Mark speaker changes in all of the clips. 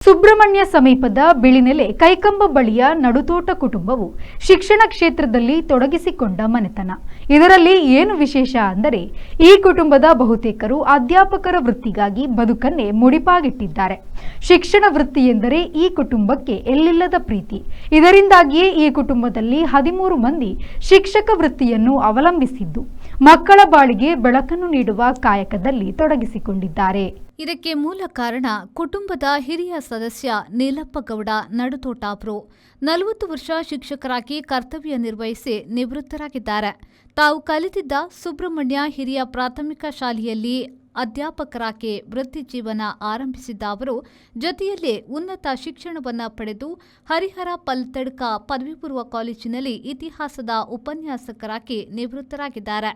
Speaker 1: ಸುಬ್ರಹ್ಮಣ್ಯ ಸಮೀಪದ ಬಿಳಿನೆಲೆ ಕೈಕಂಬ ಬಳಿಯ ನಡುತೋಟ ಕುಟುಂಬವು ಶಿಕ್ಷಣ ಕ್ಷೇತ್ರದಲ್ಲಿ ತೊಡಗಿಸಿಕೊಂಡ ಮನೆತನ. ಇದರಲ್ಲಿ ಏನು ವಿಶೇಷ ಅಂದರೆ ಈ ಕುಟುಂಬದ ಬಹುತೇಕರು ಅಧ್ಯಾಪಕರ ವೃತ್ತಿಗಾಗಿ ಬದುಕನ್ನೇ ಮುಡಿಪಾಗಿಟ್ಟಿದ್ದಾರೆ. ಶಿಕ್ಷಣ ವೃತ್ತಿ ಎಂದರೆ ಈ ಕುಟುಂಬಕ್ಕೆ ಎಲ್ಲಿಲ್ಲದ ಪ್ರೀತಿ. ಇದರಿಂದಾಗಿಯೇ ಈ ಕುಟುಂಬದಲ್ಲಿ 13 ಮಂದಿ ಶಿಕ್ಷಕ ವೃತ್ತಿಯನ್ನು ಅವಲಂಬಿಸಿದ್ದು ಮಕ್ಕಳ ಬಾಳಿಗೆ ಬೆಳಕನ್ನು ನೀಡುವ ಕಾಯಕದಲ್ಲಿ ತೊಡಗಿಸಿಕೊಂಡಿದ್ದಾರೆ.
Speaker 2: ಇದಕ್ಕೆ ಮೂಲ ಕಾರಣ ಕುಟುಂಬದ ಹಿರಿಯ ಸದಸ್ಯ ನೀಲಪ್ಪಗೌಡ ನಡುತೋಟ ಅವರು 40 ವರ್ಷ ಶಿಕ್ಷಕರಾಗಿ ಕರ್ತವ್ಯ ನಿರ್ವಹಿಸಿ ನಿವೃತ್ತರಾಗಿದ್ದಾರೆ. ತಾವು ಕಲಿತಿದ್ದ ಸುಬ್ರಹ್ಮಣ್ಯ ಹಿರಿಯ ಪ್ರಾಥಮಿಕ ಶಾಲೆಯಲ್ಲಿ ಅಧ್ಯಾಪಕರಾಗಿ ವೃತ್ತಿ ಜೀವನ ಆರಂಭಿಸಿದ್ದ ಅವರು ಜೊತೆಯಲ್ಲೇ ಉನ್ನತ ಶಿಕ್ಷಣವನ್ನು ಪಡೆದು ಹರಿಹರ ಪಲ್ತಡ್ಕ ಪದವಿ ಪೂರ್ವ ಕಾಲೇಜಿನಲ್ಲಿ ಇತಿಹಾಸದ ಉಪನ್ಯಾಸಕರಾಗಿ ನಿವೃತ್ತರಾಗಿದ್ದಾರೆ.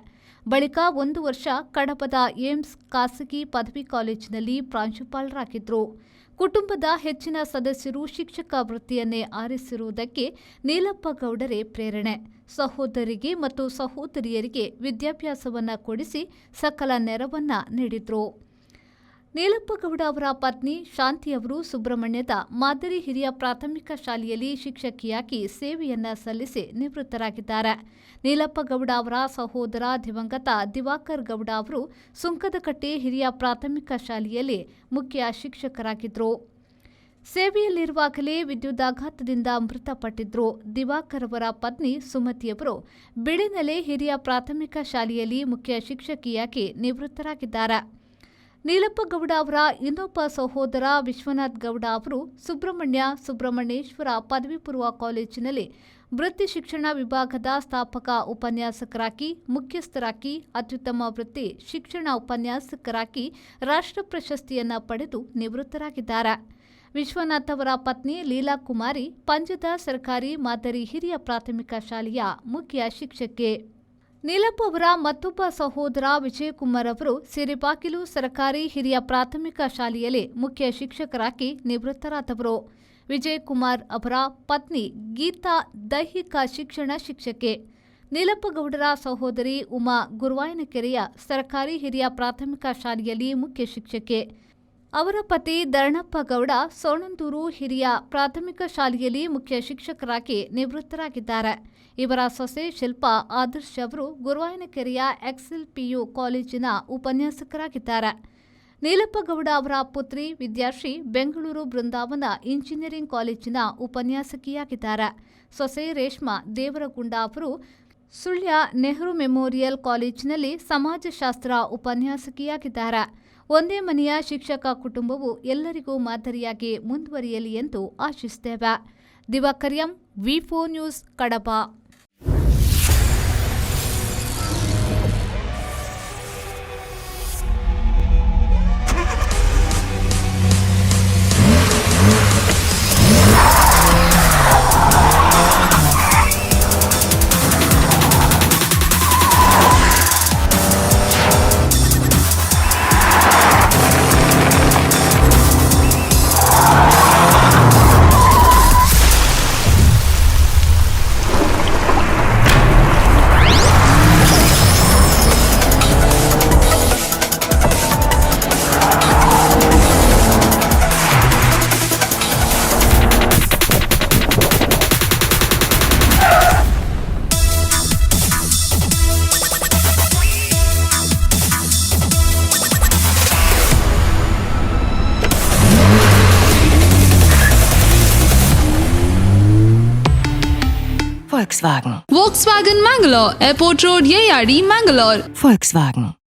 Speaker 2: ಬಳಿಕ 1 ವರ್ಷ ಕಡಪದ ಏಮ್ಸ್ ಖಾಸಗಿ ಪದವಿ ಕಾಲೇಜಿನಲ್ಲಿ ಪ್ರಾಂಶುಪಾಲರಾಗಿದ್ದರು. ಕುಟುಂಬದ ಹೆಚ್ಚಿನ ಸದಸ್ಯರು ಶಿಕ್ಷಕ ವೃತ್ತಿಯನ್ನೇ ಆರಿಸಿರುವುದಕ್ಕೆ ನೀಲಪ್ಪಗೌಡರೇ ಪ್ರೇರಣೆ. ಸಹೋದರಿಗೆ ಮತ್ತು ಸಹೋದರಿಯರಿಗೆ ವಿದ್ಯಾಭ್ಯಾಸವನ್ನು ಕೊಡಿಸಿ ಸಕಲ ನೆರವನ್ನ ನೀಡಿದ್ರು. ನೀಲಪ್ಪಗೌಡ ಅವರ ಪತ್ನಿ ಶಾಂತಿ ಅವರು ಸುಬ್ರಹ್ಮಣ್ಯದ ಮಾದರಿ ಹಿರಿಯ ಪ್ರಾಥಮಿಕ ಶಾಲೆಯಲ್ಲಿ ಶಿಕ್ಷಕಿಯಾಗಿ ಸೇವೆಯನ್ನ ಸಲ್ಲಿಸಿ ನಿವೃತ್ತರಾಗಿದ್ದಾರೆ. ನೀಲಪ್ಪಗೌಡ ಅವರ ಸಹೋದರ ದಿವಂಗತ ದಿವಾಕರ್ ಗೌಡ ಅವರು ಸುಂಕದಕಟ್ಟೆ ಹಿರಿಯ ಪ್ರಾಥಮಿಕ ಶಾಲೆಯಲ್ಲಿ ಮುಖ್ಯ ಶಿಕ್ಷಕರಾಗಿದ್ದರು. ಸೇವೆಯಲ್ಲಿರುವಾಗಲೇ ವಿದ್ಯುದಾಘಾತದಿಂದ ಮೃತಪಟ್ಟಿದ್ರು. ದಿವಾಕರ್ ಅವರ ಪತ್ನಿ ಸುಮತಿಯವರು ಬಿಳಿನೆಲೆ ಹಿರಿಯ ಪ್ರಾಥಮಿಕ ಶಾಲೆಯಲ್ಲಿ ಮುಖ್ಯ ಶಿಕ್ಷಕಿಯಾಗಿ ನಿವೃತ್ತರಾಗಿದ್ದಾರೆ. ನೀಲಪ್ಪಗೌಡ ಅವರ ಇನ್ನೊಬ್ಬ ಸಹೋದರ ವಿಶ್ವನಾಥ್ ಗೌಡ ಅವರು ಸುಬ್ರಹ್ಮಣ್ಯೇಶ್ವರ ಪದವಿ ಪೂರ್ವ ಕಾಲೇಜಿನಲ್ಲಿ ವೃತ್ತಿ ಶಿಕ್ಷಣ ವಿಭಾಗದ ಸ್ಥಾಪಕ ಉಪನ್ಯಾಸಕರಾಗಿ, ಮುಖ್ಯಸ್ಥರಾಗಿ, ಅತ್ಯುತ್ತಮ ವೃತ್ತಿ ಶಿಕ್ಷಣ ಉಪನ್ಯಾಸಕರಾಗಿ ರಾಷ್ಟ್ರ ಪ್ರಶಸ್ತಿಯನ್ನು ಪಡೆದು ನಿವೃತ್ತರಾಗಿದ್ದಾರೆ. ವಿಶ್ವನಾಥ್ ಅವರ ಪತ್ನಿ ಲೀಲಾ ಕುಮಾರಿ ಪಂಜದ ಸರ್ಕಾರಿ ಮಾದರಿ ಹಿರಿಯ ಪ್ರಾಥಮಿಕ ಶಾಲೆಯ ಮುಖ್ಯ ಶಿಕ್ಷಕಿ. ನೀಲಪ್ಪ ಅವರ ಮತ್ತೊಬ್ಬ ಸಹೋದರ ವಿಜಯಕುಮಾರ್ ಅವರು ಸಿರಿಬಾಗಿಲು ಸರ್ಕಾರಿ ಹಿರಿಯ ಪ್ರಾಥಮಿಕ ಶಾಲೆಯಲ್ಲಿ ಮುಖ್ಯ ಶಿಕ್ಷಕರಾಗಿ ನಿವೃತ್ತರಾದವರು. ವಿಜಯಕುಮಾರ್ ಅವರ ಪತ್ನಿ ಗೀತಾ ದೈಹಿಕ ಶಿಕ್ಷಣ ಶಿಕ್ಷಕಿ. ನೀಲಪ್ಪಗೌಡರ ಸಹೋದರಿ ಉಮಾ ಗುರುವಾಯನಕೆರೆಯ ಸರ್ಕಾರಿ ಹಿರಿಯ ಪ್ರಾಥಮಿಕ ಶಾಲೆಯಲ್ಲಿ ಮುಖ್ಯ ಶಿಕ್ಷಕಿ. ಅವರ ಪತಿ ಧರಣಪ್ಪಗೌಡ ಸೋಣಂದೂರು ಹಿರಿಯ ಪ್ರಾಥಮಿಕ ಶಾಲೆಯಲ್ಲಿ ಮುಖ್ಯ ಶಿಕ್ಷಕರಾಗಿ ನಿವೃತ್ತರಾಗಿದ್ದಾರೆ. ಇವರ ಸೊಸೆ ಶಿಲ್ಪಾ ಆದರ್ಶ್ ಅವರು ಗುರುವಾಯನಕೆರೆಯ XLPU ಕಾಲೇಜಿನ ಉಪನ್ಯಾಸಕರಾಗಿದ್ದಾರೆ. ನೀಲಪ್ಪಗೌಡ ಅವರ ಪುತ್ರಿ ವಿದ್ಯಾಶ್ರೀ ಬೆಂಗಳೂರು ಬೃಂದಾವನ ಇಂಜಿನಿಯರಿಂಗ್ ಕಾಲೇಜಿನ ಉಪನ್ಯಾಸಕಿಯಾಗಿದ್ದಾರೆ. ಸೊಸೆ ರೇಷ್ಮಾ ದೇವರಗುಂಡ ಅವರು ಸುಳ್ಯ ನೆಹರು ಮೆಮೋರಿಯಲ್ ಕಾಲೇಜಿನಲ್ಲಿ ಸಮಾಜಶಾಸ್ತ್ರ ಉಪನ್ಯಾಸಕಿಯಾಗಿದ್ದಾರೆ. ಒಂದೇ ಮನೆಯ ಶಿಕ್ಷಕ ಕುಟುಂಬವು ಎಲ್ಲರಿಗೂ ಮಾದರಿಯಾಗಿ ಮುಂದುವರಿಯಲಿ ಎಂದು ಆಶಿಸುತ್ತೇವೆ. Divakar M, V4 news, Kadapa.
Speaker 3: Volkswagen Mangalore, Airport Road, Yeyadi, Mangalore.
Speaker 4: Volkswagen.